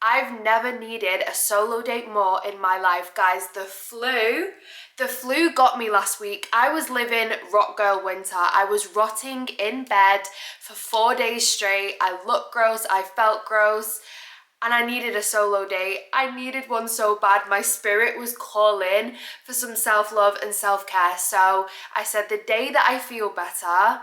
I've never needed a solo date more in my life, guys. The flu got me last week. I was living rock girl winter. I was rotting in bed for 4 days straight. I looked gross, I felt gross, and I needed a solo date. I needed one so bad. My spirit was calling for some self-love and self-care. So I said, the day that I feel better,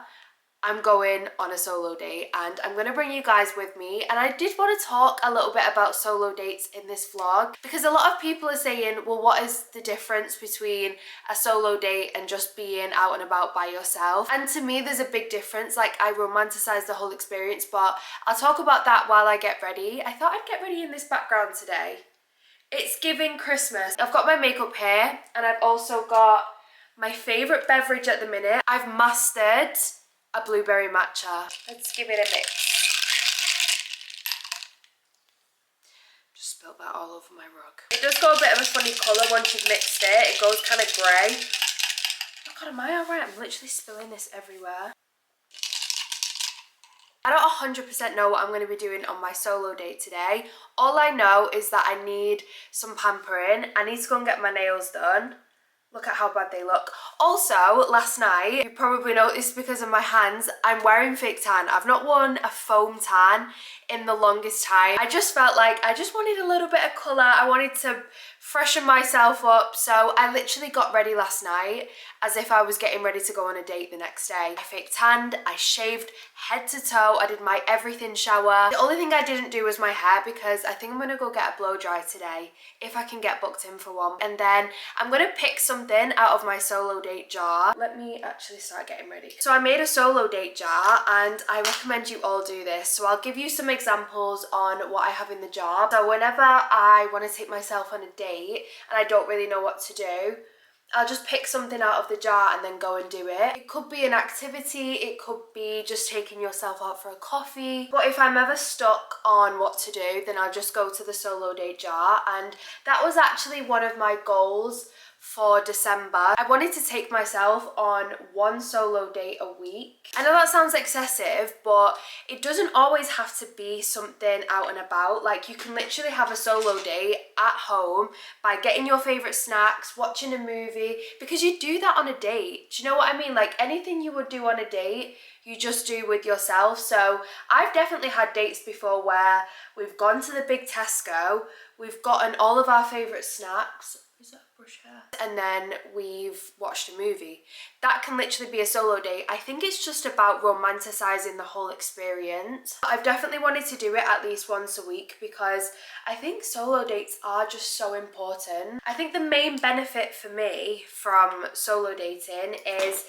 I'm going on a solo date, and I'm going to bring you guys with me. And I did want to talk a little bit about solo dates in this vlog, because a lot of people are saying, well, what is the difference between a solo date and just being out and about by yourself? And to me, there's a big difference. Like, I romanticize the whole experience, but I'll talk about that while I get ready. I thought I'd get ready in this background today. It's giving Christmas. I've got my makeup here, and I've also got my favorite beverage at the minute. I've mastered a blueberry matcha. Let's give it a mix. Just spilled that all over my rug. It does go a bit of a funny colour once you've mixed it. It goes kind of grey. Oh God, am I alright? I'm literally spilling this everywhere. I don't 100% know what I'm going to be doing on my solo date today. All I know is that I need some pampering. I need to go and get my nails done. Look at how bad they look. Also, last night, you probably noticed because of my hands, I'm wearing fake tan. I've not worn a foam tan in the longest time. I just felt like I just wanted a little bit of colour. I wanted to freshen myself up. So I literally got ready last night as if I was getting ready to go on a date the next day. I fake tanned, I shaved head to toe, I did my everything shower. The only thing I didn't do was my hair, because I think I'm gonna go get a blow dry today if I can get booked in for one. And then I'm gonna pick something out of my solo date jar. Let me actually start getting ready. So I made a solo date jar, and I recommend you all do this. So I'll give you some examples on what I have in the jar. So whenever I want to take myself on a date and I don't really know what to do, I'll just pick something out of the jar and then go and do it. It could be an activity, it could be just taking yourself out for a coffee. But if I'm ever stuck on what to do, then I'll just go to the solo date jar. And that was actually one of my goals for December. I wanted to take myself on one solo date a week. I know that sounds excessive, but it doesn't always have to be something out and about. Like, you can literally have a solo date at home by getting your favorite snacks, watching a movie, because you do that on a date. Do you know what I mean? Like, anything you would do on a date, you just do with yourself. So I've definitely had dates before where we've gone to the big Tesco, we've gotten all of our favorite snacks. Is that a brush hair? And then we've watched a movie. That can literally be a solo date. I think it's just about romanticizing the whole experience. I've definitely wanted to do it at least once a week, because I think solo dates are just so important. I think the main benefit for me from solo dating is,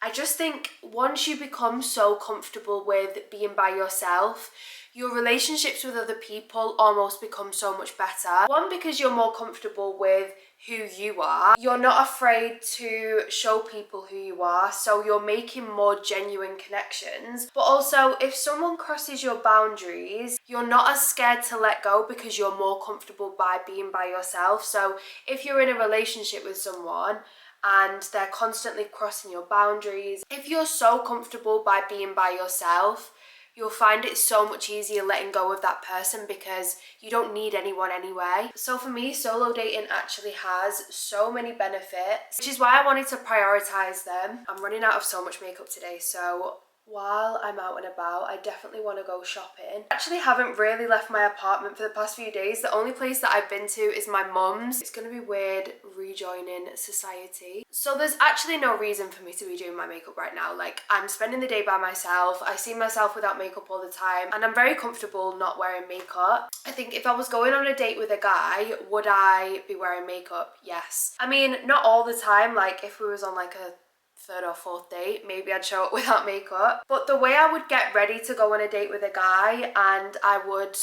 I just think once you become so comfortable with being by yourself, your relationships with other people almost become so much better. One, because you're more comfortable with who you are. You're not afraid to show people who you are, so you're making more genuine connections. But also, if someone crosses your boundaries, you're not as scared to let go because you're more comfortable by being by yourself. So if you're in a relationship with someone and they're constantly crossing your boundaries, if you're so comfortable by being by yourself, you'll find it so much easier letting go of that person, because you don't need anyone anyway. So for me, solo dating actually has so many benefits, which is why I wanted to prioritize them. I'm running out of so much makeup today, so while I'm out and about, I definitely want to go shopping. I actually haven't really left my apartment for the past few days. The only place that I've been to is my mum's. It's going to be weird rejoining society. So there's actually no reason for me to be doing my makeup right now. Like, I'm spending the day by myself. I see myself without makeup all the time, and I'm very comfortable not wearing makeup. I think if I was going on a date with a guy, would I be wearing makeup? Yes. I mean, not all the time. Like, if we was on like a third or fourth date, maybe I'd show up without makeup. But the way I would get ready to go on a date with a guy, and I would,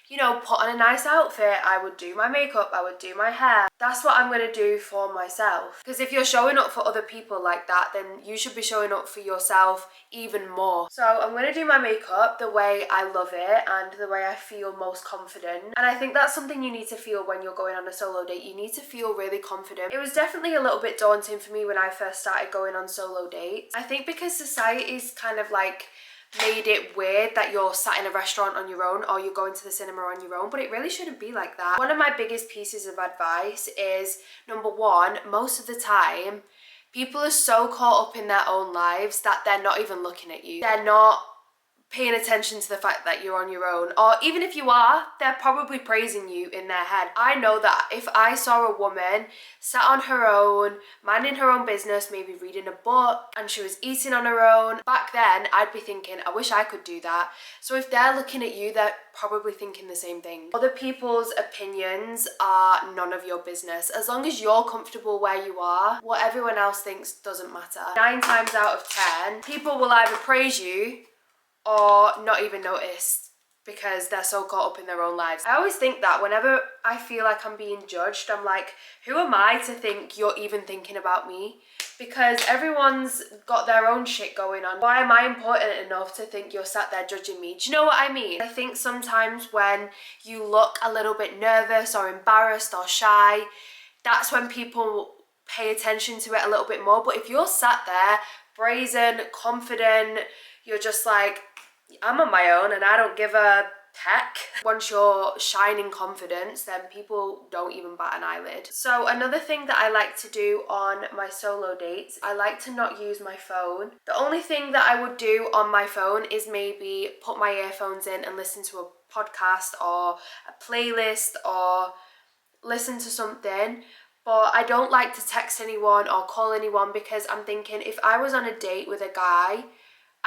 you know, put on a nice outfit, I would do my makeup, I would do my hair. That's what I'm going to do for myself. Because if you're showing up for other people like that, then you should be showing up for yourself even more. So I'm going to do my makeup the way I love it and the way I feel most confident. And I think that's something you need to feel when you're going on a solo date. You need to feel really confident. It was definitely a little bit daunting for me when I first started going on solo dates. I think because society is kind of like made it weird that you're sat in a restaurant on your own or you're going to the cinema on your own, but it really shouldn't be like that. One of my biggest pieces of advice is, number one, most of the time, people are so caught up in their own lives that they're not even looking at you. They're not paying attention to the fact that you're on your own, or even if you are, they're probably praising you in their head. I know that if I saw a woman sat on her own, minding her own business, maybe reading a book, and she was eating on her own, back then I'd be thinking, I wish I could do that. So if they're looking at you, they're probably thinking the same thing. Other people's opinions are none of your business. As long as you're comfortable where you are, what everyone else thinks doesn't matter. 9 times out of 10, people will either praise you or not even notice because they're so caught up in their own lives. I always think that whenever I feel like I'm being judged, I'm like, who am I to think you're even thinking about me? Because everyone's got their own shit going on. Why am I important enough to think you're sat there judging me? Do you know what I mean? I think sometimes when you look a little bit nervous or embarrassed or shy, that's when people pay attention to it a little bit more. But if you're sat there brazen, confident, you're just like, I'm on my own and I don't give a heck. Once you're shining confidence, then people don't even bat an eyelid. So another thing that I like to do on my solo dates, I like to not use my phone. The only thing that I would do on my phone is maybe put my earphones in and listen to a podcast or a playlist or listen to something. But I don't like to text anyone or call anyone because I'm thinking if I was on a date with a guy,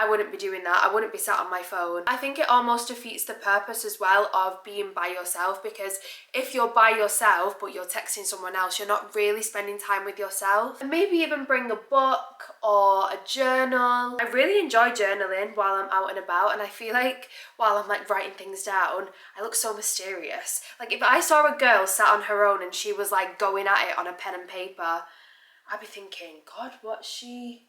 I wouldn't be doing that. I wouldn't be sat on my phone. I think it almost defeats the purpose as well of being by yourself, because if you're by yourself but you're texting someone else, you're not really spending time with yourself. And maybe even bring a book or a journal. I really enjoy journaling while I'm out and about, and I feel like while I'm like writing things down, I look so mysterious. Like if I saw a girl sat on her own and she was like going at it on a pen and paper, I'd be thinking, God, what's she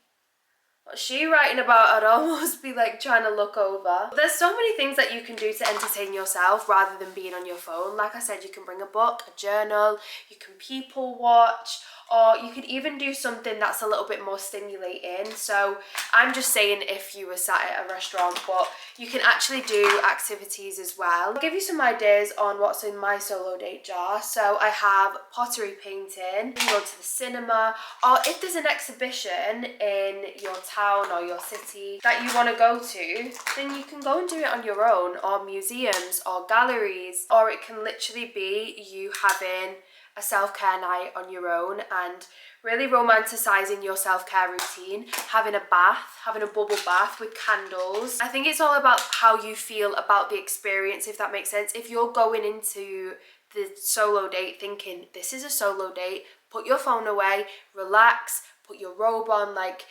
writing about? I'd almost be like trying to look over. There's so many things that you can do to entertain yourself rather than being on your phone. Like I said, you can bring a book, a journal, you can people watch, or you could even do something that's a little bit more stimulating. So I'm just saying if you were sat at a restaurant, but you can actually do activities as well. I'll give you some ideas on what's in my solo date jar. So I have pottery painting, you can go to the cinema, or if there's an exhibition in your town or your city that you want to go to, then you can go and do it on your own, or museums or galleries, or it can literally be you having a self-care night on your own and really romanticizing your self-care routine, having a bath, having a bubble bath with candles. I think it's all about how you feel about the experience, if that makes sense. If you're going into the solo date thinking this is a solo date, put your phone away, relax, put your robe on. Like,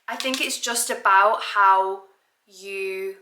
I think it's just about how you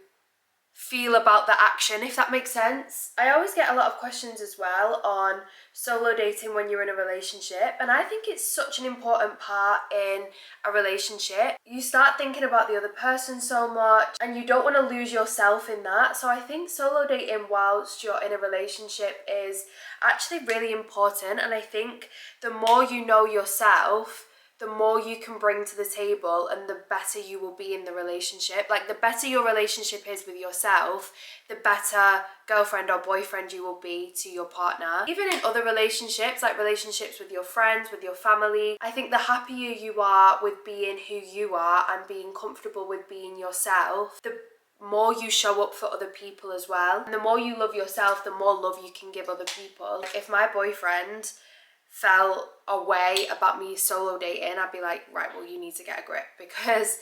feel about the action, if that makes sense. I always get a lot of questions as well on solo dating when you're in a relationship, and I think it's such an important part in a relationship. You start thinking about the other person so much and you don't want to lose yourself in that. So I think solo dating whilst you're in a relationship is actually really important, and I think the more you know yourself, the more you can bring to the table and the better you will be in the relationship. Like, the better your relationship is with yourself, the better girlfriend or boyfriend you will be to your partner. Even in other relationships, like relationships with your friends, with your family, I think the happier you are with being who you are and being comfortable with being yourself, the more you show up for other people as well. And the more you love yourself, the more love you can give other people. If my boyfriend felt a way about me solo dating, I'd be like, right, well, you need to get a grip, because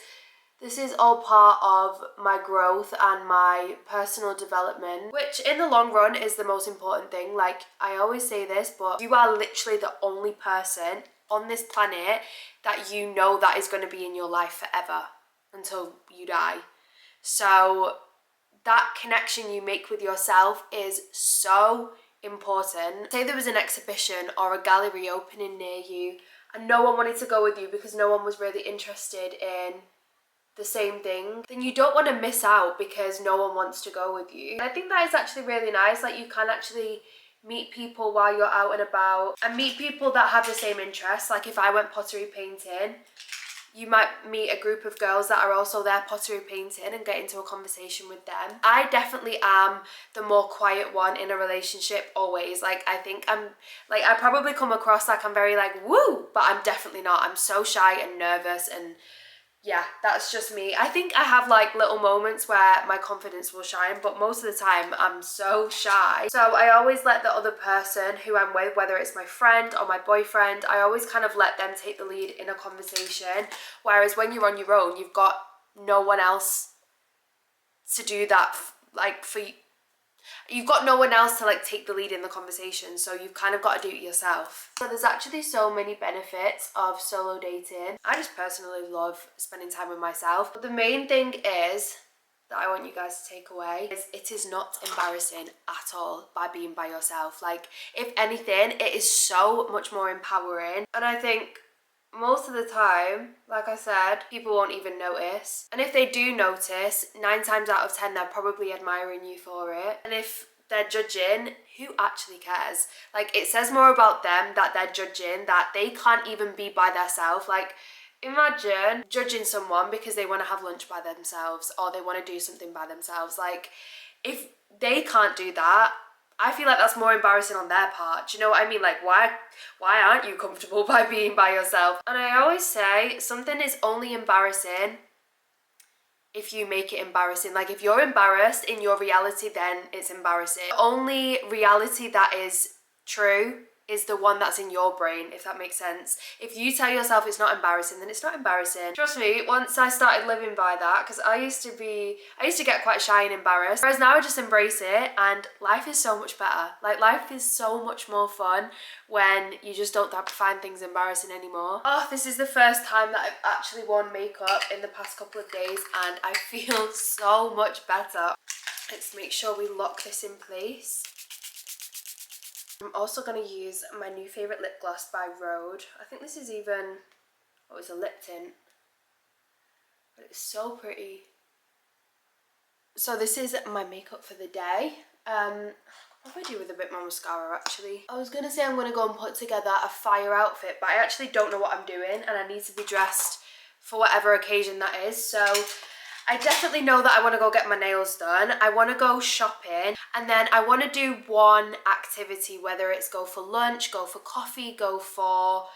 this is all part of my growth and my personal development, which in the long run is the most important thing. Like, I always say this, but you are literally the only person on this planet that you know that is going to be in your life forever until you die. So that connection you make with yourself is so important. Say there was an exhibition or a gallery opening near you and no one wanted to go with you because no one was really interested in the same thing, then you don't want to miss out because no one wants to go with you. And I think that is actually really nice. Like, you can actually meet people while you're out and about and meet people that have the same interests. Like, if I went pottery painting, You might meet a group of girls that are also there pottery painting and get into a conversation with them. I definitely am the more quiet one in a relationship always. Like, I think I'm, like, I probably come across like I'm very like, woo, but I'm definitely not. I'm so shy and nervous, and yeah, that's just me. I think I have like little moments where my confidence will shine, but most of the time I'm so shy. So I always let the other person who I'm with, whether it's my friend or my boyfriend, I always kind of let them take the lead in a conversation. Whereas when you're on your own, you've got no one else to do that, like for you. You've got no one else to like take the lead in the conversation, so you've kind of got to do it yourself. So there's actually so many benefits of solo dating. I just personally love spending time with myself. But the main thing is that I want you guys to take away is it is not embarrassing at all by being by yourself. Like, if anything, it is so much more empowering. And I think most of the time, like I said, people won't even notice. And if they do notice, 9 times out of 10, they're probably admiring you for it. And if they're judging, who actually cares? Like, it says more about them that they're judging, that they can't even be by themselves. Like, imagine judging someone because they want to have lunch by themselves or they want to do something by themselves. Like, if they can't do that, I feel like that's more embarrassing on their part. Do you know what I mean? Like, why aren't you comfortable by being by yourself? And I always say something is only embarrassing if you make it embarrassing. Like, if you're embarrassed in your reality, then it's embarrassing. The only reality that is true is the one that's in your brain, if that makes sense. If you tell yourself it's not embarrassing, then it's not embarrassing. Trust me, once I started living by that, because I used to get quite shy and embarrassed, whereas now I just embrace it, and life is so much better. Like, life is so much more fun when you just don't find things embarrassing anymore. Oh, this is the first time that I've actually worn makeup in the past couple of days, and I feel so much better. Let's make sure we lock this in place. I'm also going to use my new favourite lip gloss by Rhode. I think this is even, oh, it's a lip tint, but it's so pretty. So this is my makeup for the day. I'll probably do with a bit more mascara actually. I was going to say I'm going to go and put together a fire outfit, but I actually don't know what I'm doing, and I need to be dressed for whatever occasion that is. So I definitely know that I want to go get my nails done. I want to go shopping, and then I want to do one activity, whether it's go for lunch, go for coffee, go for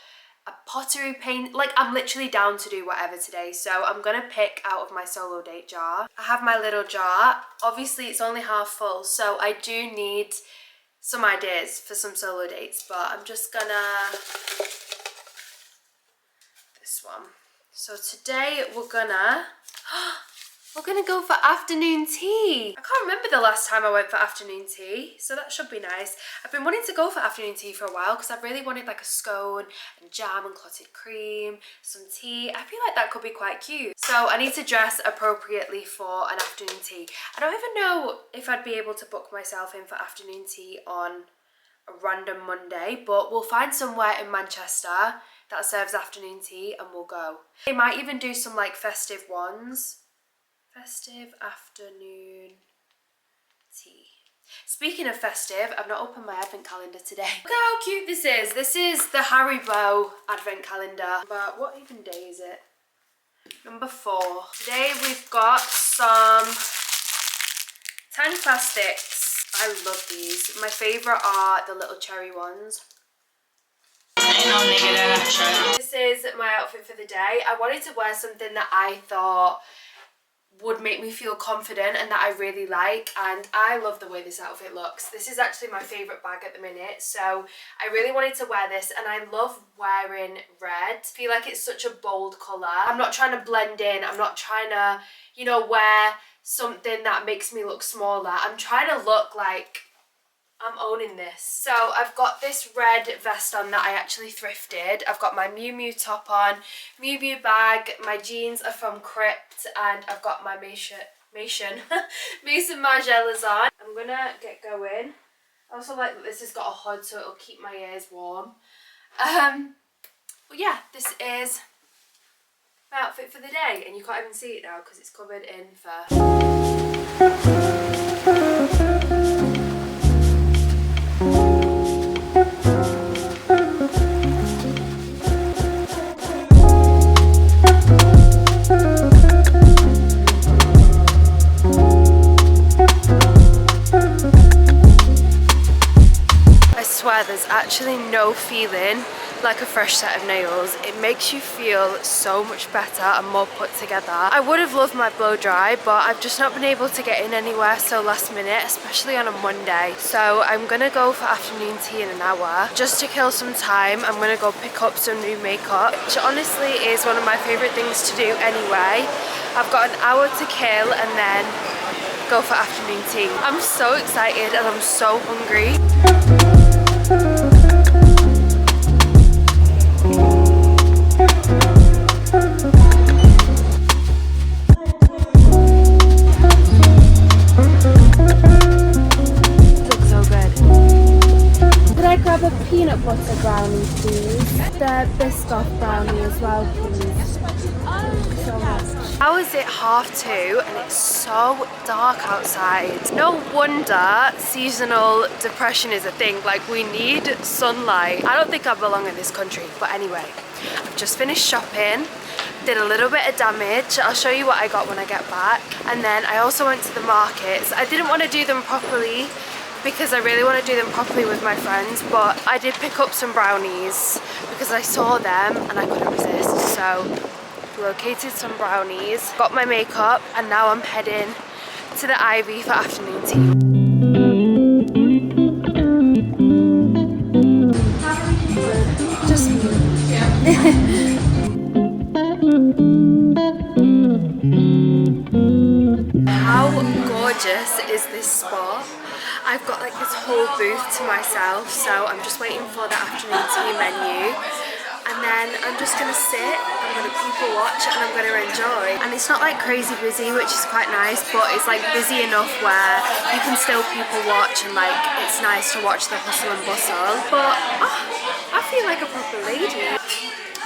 a pottery paint. Like, I'm literally down to do whatever today. So I'm going to pick out of my solo date jar. I have my little jar. Obviously, it's only half full, so I do need some ideas for some solo dates, but I'm just gonna... this one. So today we're gonna go for afternoon tea. I can't remember the last time I went for afternoon tea, so that should be nice. I've been wanting to go for afternoon tea for a while because I've really wanted like a scone and jam and clotted cream, some tea. I feel like that could be quite cute. So I need to dress appropriately for an afternoon tea. I don't even know if I'd be able to book myself in for afternoon tea on a random Monday, but we'll find somewhere in Manchester that serves afternoon tea and we'll go. They might even do some like festive ones. Festive afternoon tea. Speaking of festive, I've not opened my advent calendar today. Look how cute this is. This is the Haribo advent calendar. But what even day is it? Number 4. Today we've got some tiny plastics. I love these. My favourite are the little cherry ones. This is my outfit for the day. I wanted to wear something that I thought would make me feel confident and that I really like, and I love the way this outfit looks. This is actually my favourite bag at the minute, so I really wanted to wear this, and I love wearing red. I feel like it's such a bold colour. I'm not trying to blend in, I'm not trying to, you know, wear something that makes me look smaller. I'm trying to look like I'm owning this. So I've got this red vest on that I actually thrifted. I've got my Miu Miu top on, Miu Miu bag, my jeans are from Crypt, and I've got my Mason Margielas on. I'm gonna get going. I also like that this has got a hood so it'll keep my ears warm. But yeah, this is my outfit for the day, and you can't even see it now because it's covered in fur. swear there's actually no feeling like a fresh set of nails. It makes you feel so much better and more put together. I would have loved my blow dry, but I've just not been able to get in anywhere so last minute, especially on a Monday. So I'm gonna go for afternoon tea in an hour. Just to kill some time, I'm gonna go pick up some new makeup, which honestly is one of my favorite things to do anyway. I've got an hour to kill and then go for afternoon tea. I'm so excited and I'm so hungry. Grab a peanut butter brownie, please. The Biscoff brownie as well, please. Thank you so much. How is it 2:30 and it's so dark outside? No wonder seasonal depression is a thing. Like, we need sunlight. I don't think I belong in this country, but anyway, I've just finished shopping. Did a little bit of damage. I'll show you what I got when I get back. And then I also went to the markets. I didn't want to do them properly because I really want to do them properly with my friends, but I did pick up some brownies because I saw them and I couldn't resist. So located some brownies, got my makeup, and now I'm heading to the Ivy for afternoon tea. Just How gorgeous is this spot? I've got like this whole booth to myself, so I'm just waiting for the afternoon tea menu, and then I'm just gonna sit, I'm gonna people watch, and I'm gonna enjoy. And it's not like crazy busy, which is quite nice, but it's like busy enough where you can still people watch, and like it's nice to watch the hustle and bustle. But I feel like a proper lady.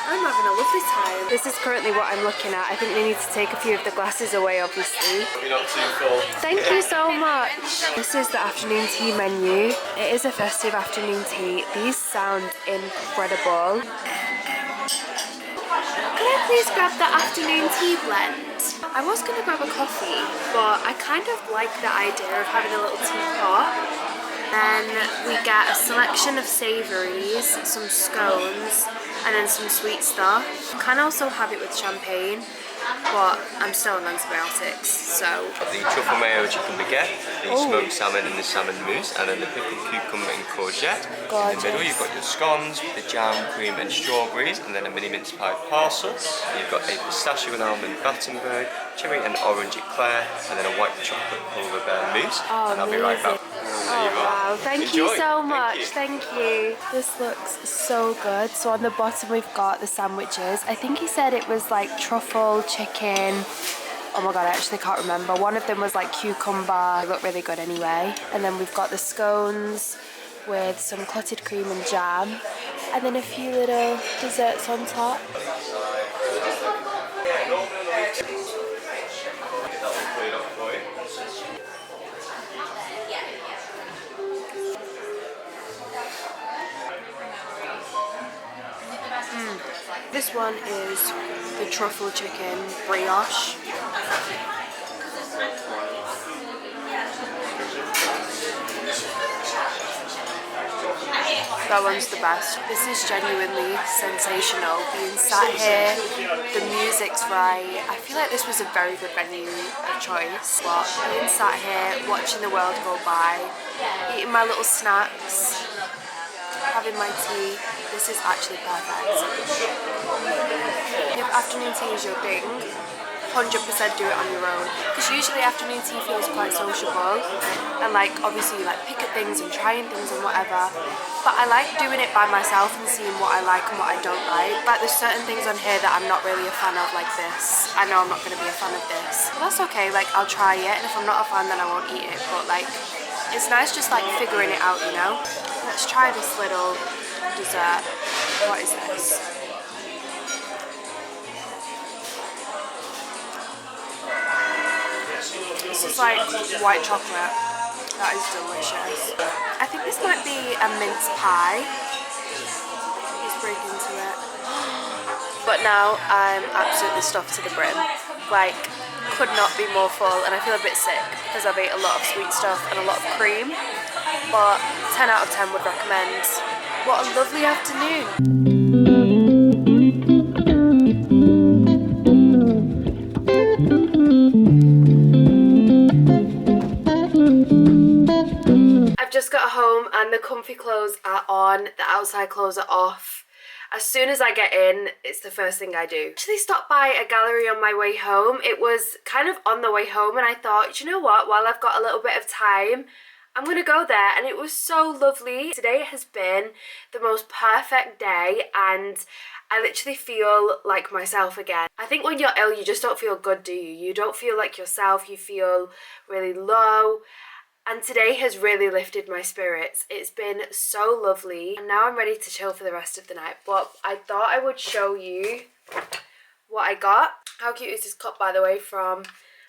I'm having a lovely time. This is currently what I'm looking at. I think they need to take a few of the glasses away, obviously. You're not too full. Thank you so much. This is the afternoon tea menu. It is a festive afternoon tea. These sound incredible. Could I please grab the afternoon tea blend? I was going to grab a coffee, but I kind of like the idea of having a little teapot. Then we get a selection of savouries, some scones, and then some sweet stuff. You can also have it with champagne, but I'm still on antibiotics, so... The truffle mayo chicken baguette, the smoked salmon and the salmon mousse, and then the pickled cucumber and courgette. Gorgeous. In the middle you've got your scones, the jam, cream and strawberries, and then a mini mince pie parcel. You've got a pistachio and almond Battenberg, cherry and orange eclair, and then a white chocolate pulver bear mousse. Oh, and I'll be right back. Oh wow, thank you so much, Thank you. This looks so good. So on the bottom we've got the sandwiches. I think he said it was like truffle, chicken. Oh my god, I actually can't remember. One of them was like cucumber. They look really good anyway. And then we've got the scones with some clotted cream and jam. And then a few little desserts on top. This one is the truffle chicken brioche. That one's the best. This is genuinely sensational. Being sat here, the music's right. I feel like this was a very good venue of choice. But being sat here, watching the world go by, eating my little snacks, having my tea, this is actually perfect. If afternoon tea is your thing, 100% do it on your own. Because usually afternoon tea feels quite sociable, and like obviously you like pick at things and trying things and whatever. But I like doing it by myself and seeing what I like and what I don't like. Like there's certain things on here that I'm not really a fan of, like this. I know I'm not going to be a fan of this. But that's okay, like I'll try it, and if I'm not a fan then I won't eat it. But like, it's nice just like figuring it out, you know? Let's try this little dessert. What is this? This is like white chocolate. That is delicious. I think this might be a mince pie. Let's break into it. But now I'm absolutely stuffed to the brim. Like, could not be more full, and I feel a bit sick because I've ate a lot of sweet stuff and a lot of cream. but 10 out of 10 would recommend. What a lovely afternoon. I've just got home and the comfy clothes are on, the outside clothes are off. As soon as I get in, it's the first thing I do. Actually stopped by a gallery on my way home. It was kind of on the way home and I thought, you know what, while I've got a little bit of time, I'm gonna go there, and it was so lovely. Today has been the most perfect day and I literally feel like myself again. I think when you're ill, you just don't feel good, do you? You don't feel like yourself, you feel really low. And today has really lifted my spirits. It's been so lovely. And now I'm ready to chill for the rest of the night. But I thought I would show you what I got. How cute is this cup, by the way, from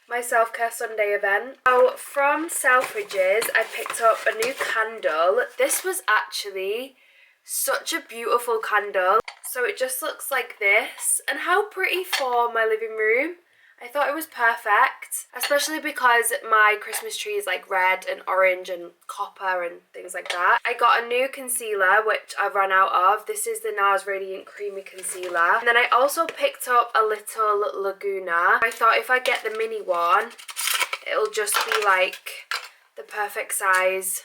my self-care Sunday event. So from Selfridges, I picked up a new candle. This was actually such a beautiful candle. So it just looks like this. And how pretty for my living room. I thought it was perfect, especially because my Christmas tree is like red and orange and copper and things like that. I got a new concealer, which I've run out of. This is the NARS Radiant Creamy Concealer. And then I also picked up a little Laguna. I thought if I get the mini one, it'll just be like the perfect size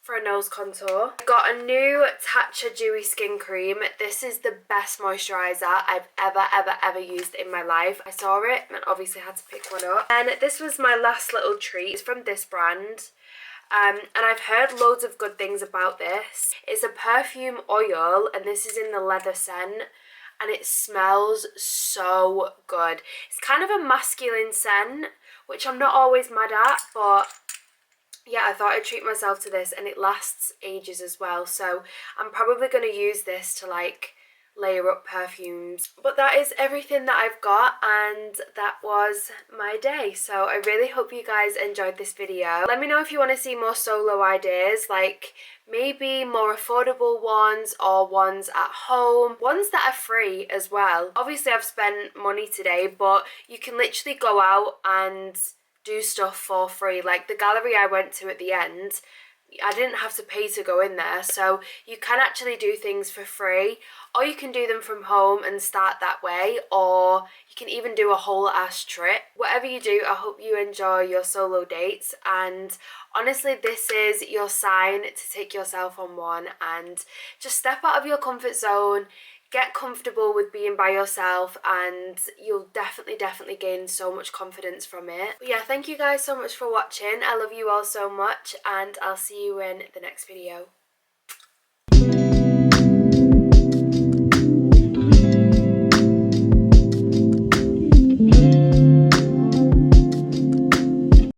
for a nose contour. I got a new Tatcha Dewy Skin Cream. This is the best moisturiser I've ever used in my life. I saw it and obviously had to pick one up. And this was my last little treat. It's from this brand. And I've heard loads of good things about this. It's a perfume oil and this is in the leather scent. And it smells so good. It's kind of a masculine scent, which I'm not always mad at, but yeah, I thought I'd treat myself to this, and it lasts ages as well. So I'm probably going to use this to like layer up perfumes. But that is everything that I've got, and that was my day. So I really hope you guys enjoyed this video. Let me know if you want to see more solo ideas, like maybe more affordable ones or ones at home, ones that are free as well. Obviously I've spent money today, but you can literally go out and do stuff for free. Like the gallery I went to at the end, I didn't have to pay to go in there, so you can actually do things for free, or you can do them from home and start that way, or you can even do a whole ass trip. Whatever you do, I hope you enjoy your solo dates, and honestly this is your sign to take yourself on one and just step out of your comfort zone. Get comfortable with being by yourself and you'll definitely gain so much confidence from it. But yeah, thank you guys so much for watching. I love you all so much and I'll see you in the next video.